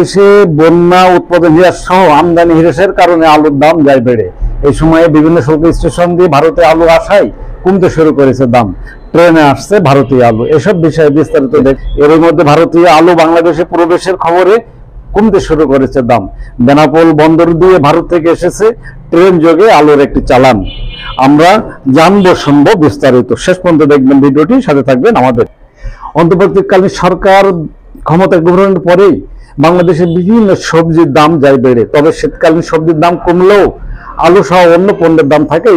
দেশে বন্যা উৎপাদন হ্রাস সহ আমদানি হ্রাসের কারণে আলুর দাম যায় বেড়ে। এই সময়ে বিভিন্ন শুল্ক স্টেশন দিয়ে ভারতে আলু আসায় কমতে শুরু করেছে দাম। ট্রেনে আসছে ভারতীয় আলু। এসব বিষয়ে বিস্তারিত এর মধ্যে ভারতীয় আলু বাংলাদেশে প্রবেশের খবরে কমতে শুরু করেছে দাম। বেনাপোল বন্দর দিয়ে ভারত থেকে এসেছে ট্রেন যোগে আলুর একটি চালান। আমরা জানবো শুনবো বিস্তারিত। শেষ পর্যন্ত দেখবেন ভিডিওটি, সাথে থাকবেন আমাদের। অন্তর্বর্তীকালীন সরকার ক্ষমতায় গ্রহণের পরেই বাংলাদেশের বিভিন্ন সবজির দাম যায় বেড়ে। তবে শীতকালীন সবজির দাম কমলেও আলু সহ অন্য পণ্যের দাম থাকে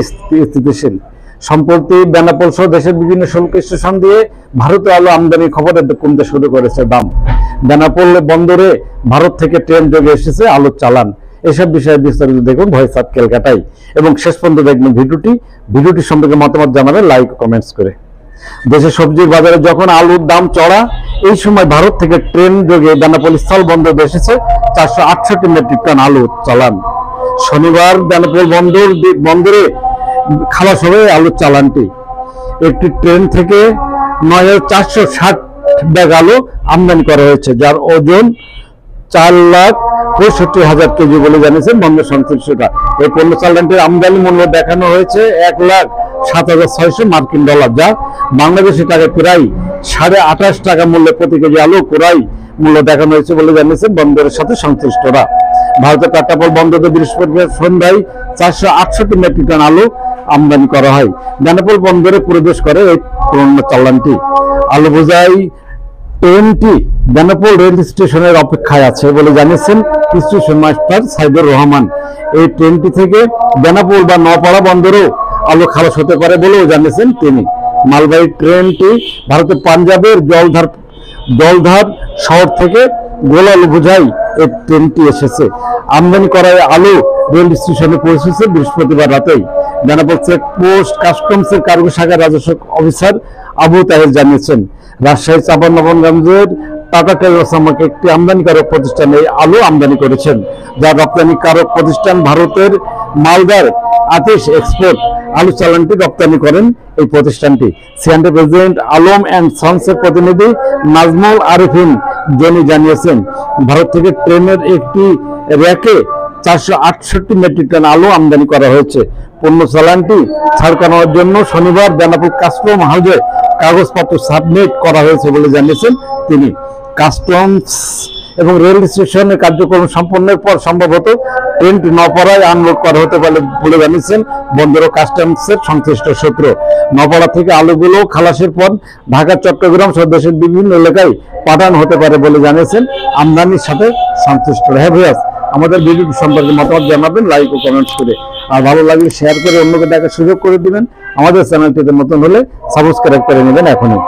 স্থিতিশীল। সম্প্রতি বেনাপোল সহ দেশের বিভিন্ন শুল্ক স্টেশন দিয়ে ভারতে আলু আমদানির খবরে কমতে শুরু করেছে দাম। বেনাপোল বন্দরে ভারত থেকে ট্রেন যোগে এসেছে আলুর চালান। এসব বিষয়ে বিস্তারিত দেখুন ভয়েস অফ ক্যালকাটায় এবং শেষ পর্যন্ত দেখবেন ভিডিওটি সম্পর্কে মতামত জানাবেন লাইক ও কমেন্টস করে। দেশের সবজির বাজারে যখন আলুর দাম চড়া, এই সময় ভারত থেকে ট্রেন যোগে বেনাপোল স্থল বন্দরে এসেছে 468 মেট্রিক টন আলু চালান। শনিবার বেনাপোল বন্দরে খালাস হবে আলুর চালানটি। একটি ট্রেন থেকে 9460 ব্যাগ আলু আমদানি করা হয়েছে, যার ওজন 4,65,000 কেজি বলে জানিয়েছেন বন্দর সংশ্লিষ্টরা। এই পণ্য চালানটির আমদানি মূল্য দেখানো হয়েছে $1,07,600 মার্কিন, যা বাংলাদেশি টাকা প্রায় 28.5 টাকা মূল্যে প্রতি কেজি আলু ক্রয় মূল্য দেখানো হয়েছে বলে জানিয়েছেন বন্দরের সাথে সংশ্লিষ্টরা। ভারতের পেট্রাপোল বন্দরে বৃহস্পতিবার সন্ধ্যায় 468 মেট্রিক টন আলু আমদানি করা হয়। বেনাপোল বন্দরে প্রবেশ করে এই পণ্য চালানটি। আলু বোঝাই ট্রেনটি বেনাপোল রেল স্টেশনের অপেক্ষায় আছে বলে জানিয়েছেন স্টেশন মাস্টার সাইদুর রহমান। এই ট্রেনটি থেকে বেনাপোল বা নওপাড়া বন্দরেও আলু খালাস হতে পারে বলেও জানিয়েছেন তিনি। মালবাহী ট্রেনটি ভারতের পাঞ্জাবের জলধার শহর থেকে গোল আলু বোঝাই এই ট্রেনটি এসেছে। আমদানি করা আলু রেল স্টেশনে পৌঁছেছে বৃহস্পতিবার রাতেই। বেনাপোল চেকপোস্ট কাস্টমসের কার্গো শাখার রাজস্ব অফিসার আবু তাহের জানিয়েছেন, রাজশাহী চাঁপাইনবাবগঞ্জের টাটা টেলিকম নামক একটি আমদানিকারক প্রতিষ্ঠান এই আলু আমদানি করেছেন, যার রপ্তানিকারক প্রতিষ্ঠান ভারতের মালদার আতিশ এক্সপোর্ট আলু চালানটি রপ্তানি করেন। এই প্রতিষ্ঠানটি সিয়ান্ডের প্রেসিডেন্ট আলম অ্যান্ড সন্সের প্রতিনিধি নাজমুল আরিফিন জনি জানিয়েছেন, ভারত থেকে ট্রেনের একটি র্যাকে 468 মেট্রিক টন আলু আমদানি করা হয়েছে। পণ্য চালানটি ছাড় করানোর জন্য শনিবার বেনাপোল কাস্টম হাউসে কাগজপত্র সাবমিট করা হয়েছে বলে জানিয়েছেন তিনি। কাস্টমস এবং রেল স্টেশনের কার্যক্রম সম্পন্নের পর সম্ভবত ট্রেনটি নওপাড়ায় আনলোড করা হতে পারে বলে জানিয়েছেন বন্দর ও কাস্টমসের সংশ্লিষ্ট সূত্র। নওপাড়া থেকে আলুগুলো খালাসের পর ঢাকা, চট্টগ্রাম সহ দেশের বিভিন্ন এলাকায় পাঠানো হতে পারে বলে জানিয়েছেন আমদানির সাথে সংশ্লিষ্ট। হ্যাঁ ভিউয়ার্স, আমাদের ভিডিও সম্পর্কে মতামত জানাবেন লাইক ও কমেন্টস করে, আর ভালো লাগলে শেয়ার করে অন্যকে দেখার সুযোগ করে দিবেন। আমাদের চ্যানেলটিতে নতুন হলে সাবস্ক্রাইব করে নেবেন এখনই।